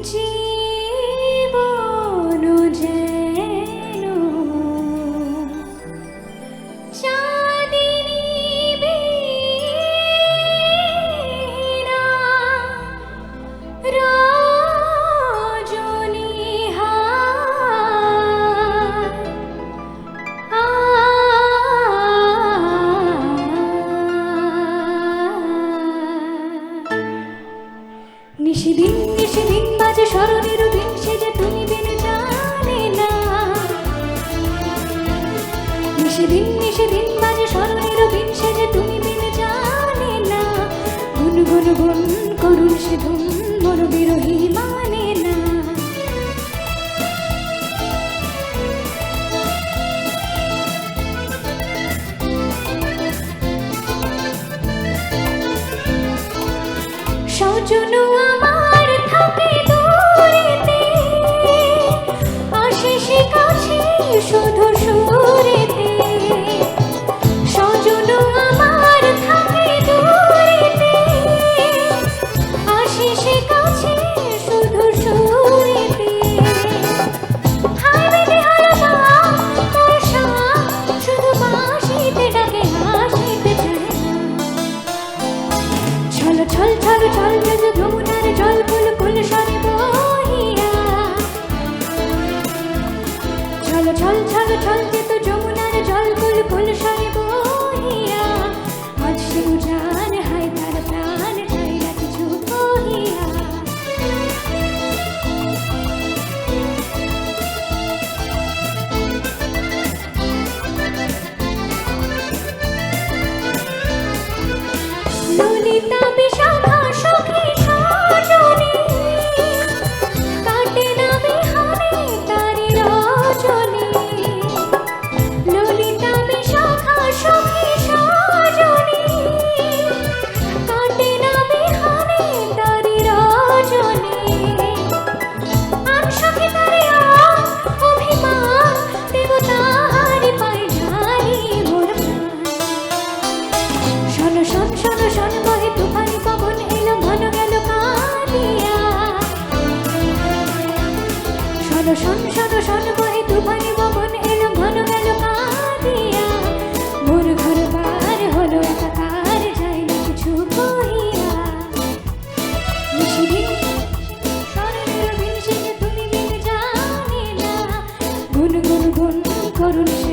জীবন যেন চাঁদিনী বীণা, রজনী নিশিদিন নিশিদিন বাজে স্মরণের দিন, সে যে তুমি বিনে জানে না। নিশিদিন নিশিদিন বাজে স্মরণের দিন, সে যে তুমি বিনে জানে না। গুন গুন গুন করুন সে ধুন, মন বিরহী মানে না। সজন আমার থাকে দূরেতে, আসে সে কাছে শুধু সুরেতে। সজন আমার থাকে দূরেতে, আসে সে কাছে শুধু সুরেতে। হায় বেঁধে হলো মা বর্ষা, শুধু বাঁশিতে ডাকে হাসিতে চায় না। ছল ছল ছল ছল বেজে যমুনার জল ফুল ফুল সরে বহিয়া। ছল ছল ছল ছল যেত যমুনার জল ফুল ফুল সরে বহিয়া। আজ সে উজান হায় তার প্রাণ চাই না কিছু কহিয়া। ললিতা বিশাখা সখী সজনী, কাটে না বিহানে তারি রজনী। ললিতা বিশাখা সখী সজনী, কাটে না বিহানে তারি রজনী। আন সখী তারে অভিমান, দেবতাহারি পায় ঢালি মোর প্রাণ। শোনো শোন শোনো শোন বহে তুফানি পবন, এলো ঘন গেল কাঁদিয়া। শোনো শোন শোনো শোন বহে তুফানি পবন, এলো ঘন গেল কাঁদিয়া। মোর ঘর বার হলো একাকার, যাই না কিছু কহিয়া। নিশিদিন স্মরণের দিন, সে যে তুমি বিনে জানে না। গুন গুন গুন করুন সে